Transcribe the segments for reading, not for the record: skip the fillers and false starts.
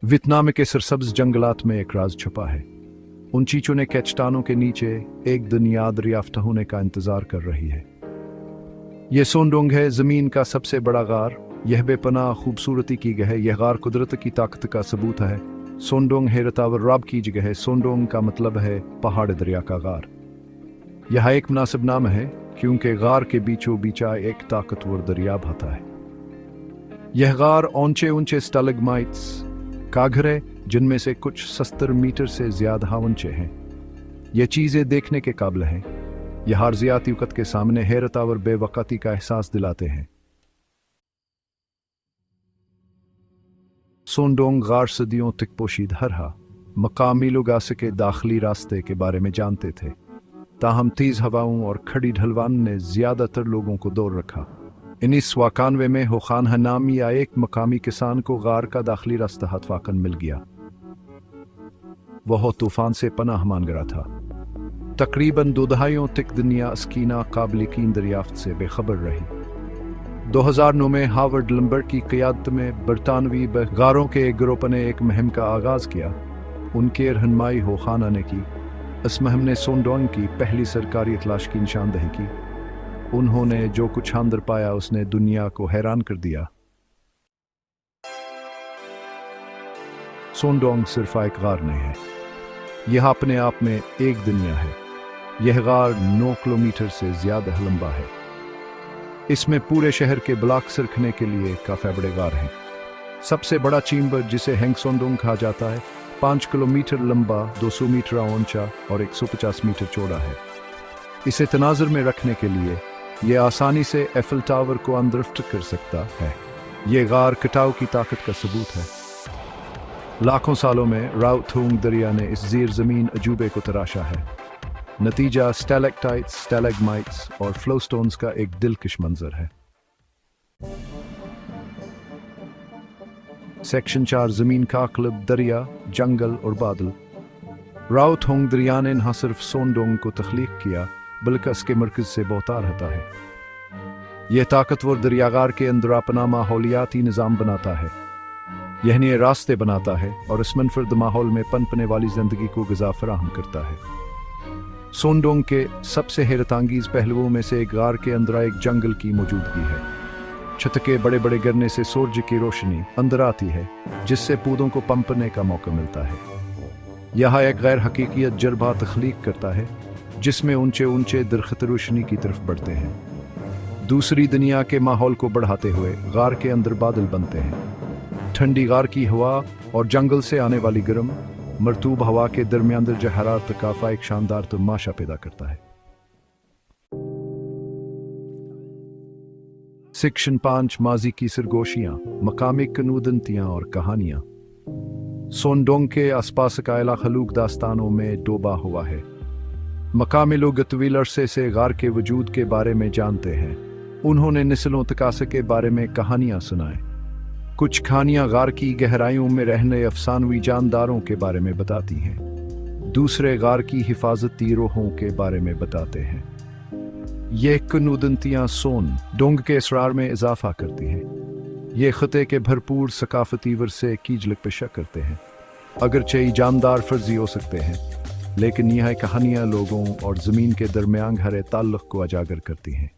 Vietnam के सरसब्ज जंगलात में एक राज छुपा है। उन चीचुने के चट्टानों के नीचे एक दिन याद दरियाफ्त होने का इंतजार कर रही है। यह सोनडोंग है, जमीन का सबसे बड़ा गार। यह बेपनाह खूबसूरती की गह है। यह गार कुदरत की ताकत का सबूत है। सोनडोंग हैरतावर राब की जगह है। सोनडोंग का मतलब है पहाड़ दरिया का गार। यह एक मुनासिब नाम है क्योंकि गार के बीचों बीचा एक ताकतवर दरिया बहता है। यह गार ऊंचे ऊंचे स्टैलेग्माइट्स का घर है, जिनमें से कुछ 70 मीटर से ज्यादा ऊंचे हैं। ये चीजें देखने के काबिल हैं। यह अर्जियाती वक़्त के सामने हैरतावर बेवकती का एहसास दिलाते हैं। सोनडोंग गार सदियों तक पोशीदा रहा। मकामी लोग के दाखिली रास्ते के बारे में जानते थे, ताहम तेज हवाओं और खड़ी ढलवान ने ज्यादातर लोगों को दूर रखा। 1991 में होखान नाम या एक मकामी किसान को गार का दाखिली रास्ता हतवाकन मिल गया। वह तूफान से पनाह मान गया था। तकरीबन 2 दहाइयों तक दुनिया अस्कीना काबिल यकीन दरियाफ्त से बेखबर रही। 2009 में हार्वर्ड लंबर्ट की क़यादत में बरतानवी गारों के एक ग्रुप ने एक मुहिम का आगाज किया। उनके रहनुमाई होखाना ने की। इस मुहिम ने सोनडोंग की पहली सरकारी तलाश की निशानदही की। उन्होंने जो कुछ अंदर पाया उसने दुनिया को हैरान कर दिया। सोनडोंग सिर्फ एक गार नहीं है, यह अपने आप में एक दुनिया है। यह गार 9 किलोमीटर से ज्यादा लंबा है। इसमें पूरे शहर के ब्लॉक रखने के लिए काफी बड़े गार हैं। सबसे बड़ा चैम्बर, जिसे हैंग सोनडोंग कहा जाता है, 5 किलोमीटर लंबा, 200 मीटर ऊंचा और 150 मीटर चौड़ा है। इसे तनाजुर में रखने के लिए यह आसानी से एफिल टावर को अंदरफ्ट कर सकता है। यह गार कटाव की ताकत का सबूत है। लाखों सालों में राउथोंग दरिया ने इस ज़ीर ज़मीन अजूबे को तराशा है। नतीजा स्टैलेक्टाइट्स, स्टैलेग्माइट्स और फ्लोस्टोन्स का एक दिलकश मंजर है। सेक्शन 4 जमीन का क्लब, दरिया, जंगल और बादल। राउथोंग दरिया ने न सिर्फ सोनडोंग को तख्लीक किया बल्कि इसके मरकज से बहुतार रहता है। यह ताकतवर दरियागार के अंदर अपना माहौलियाती निज़ाम बनाता है। यह नए रास्ते बनाता है और इस मुनफरद माहौल में पनपने वाली जिंदगी को ग़िज़ा फराहम करता है। सोनडोंग के सबसे हैरतअंगेज़ पहलुओं में से एक गार के अंदर एक जंगल की मौजूदगी है। छत के बड़े बड़े गिरने से सूरज की रोशनी अंदर आती है, जिससे पौधों को पनपने का मौका मिलता है। यह एक गैर हकीकियत जरबा तख्लीक करता है, जिसमें ऊंचे ऊंचे दरख्त रोशनी की तरफ बढ़ते हैं। दूसरी दुनिया के माहौल को बढ़ाते हुए गार के अंदर बादल बनते हैं। ठंडी गार की हवा और जंगल से आने वाली गर्म मरतूब हवा के दरमियान दर्जा हरारत काफा एक शानदार तमाशा पैदा करता है। सेक्शन 5 माजी की सरगोशियां, मकामी कनूदंतियां और कहानियां। सोनडोंग के आसपास का इलाका खलूक दास्तानों में डूबा हुआ है। मकामी लोग तवील अरसे से गार के वजूद के बारे में जानते हैं। उन्होंने नस्लों तक के बारे में कहानियां सुनाए। कुछ कहानियां गार की गहराइयों में रहने अफसानवी जानदारों के बारे में बताती हैं। दूसरे गार की हिफाजती रूहों के बारे में बताते हैं। ये कनूदंतियां सोनडोंग के असरार में इजाफा करती हैं। ये खते के भरपूर सकाफती वर्से की झलक पेशा करते हैं। अगरचे जानदार फर्जी हो सकते हैं, लेकिन यह कहानियां लोगों और ज़मीन के दरमियान हरे ताल्लुक़ को उजागर करती हैं।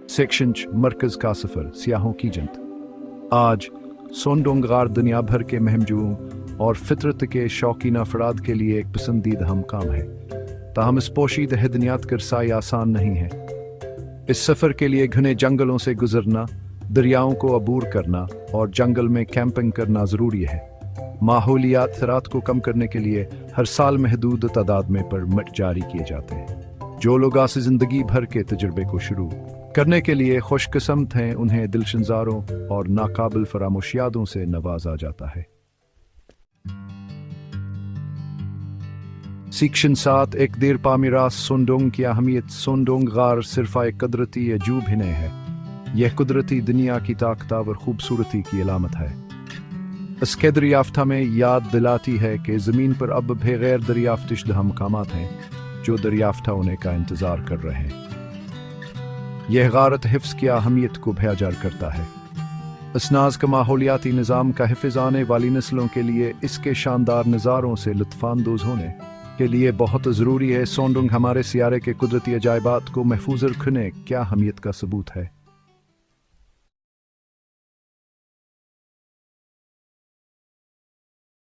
सेक्शन 6 मरकज़ का सफ़र, सियाहों की जन्नत। आज सोनडोंग गार दुनिया भर के महमजूओं और फितरत के शौकीन अफराद के लिए एक पसंदीदा मकाम है। ताहम इस पोशीदा हिदनियात का रसाई आसान नहीं है। इस सफ़र के लिए घने जंगलों से गुजरना, दरियाओं को अबूर करना और जंगल में कैंपिंग करना ज़रूरी है। माहौलियात खतरात को कम करने के लिए हर साल महदूद तादाद में परमिट जारी किए जाते हैं। जो लोग आज जिंदगी भर के तजुर्बे को शुरू करने के लिए खुशकिस्मत हैं, उन्हें दिलशंजारों और नाकाबिल फरामोश यादों से नवाजा जाता है। सेक्शन 7 एक देर पामिरास, सोनडोंग की अहमियत। सोनडोंग गार सिर्फ एक कुदरती अजूब ही नहीं है, यह कुदरती दुनिया की ताकतवर खूबसूरती की अलामत है। इसके दरियाफ्ता में याद दिलाती है कि ज़मीन पर अब बगैर दरियाफ्तिशुदा मकामात हैं जो दरियाफ्ता होने का इंतज़ार कर रहे हैं। यह गारत हिफ्ज़ की अहमियत को भयाजार करता है। اسناز کا ماحولیاتی نظام کا حفظ آنے والی نسلوں کے لیے اس کے شاندار نظاروں سے لطف اندوز ہونے کے لیے بہت ضروری ہے۔ سونڈنگ ہمارے سیارے کے قدرتی عجائبات کو محفوظ رکھنے کیا اہمیت کا ثبوت ہے۔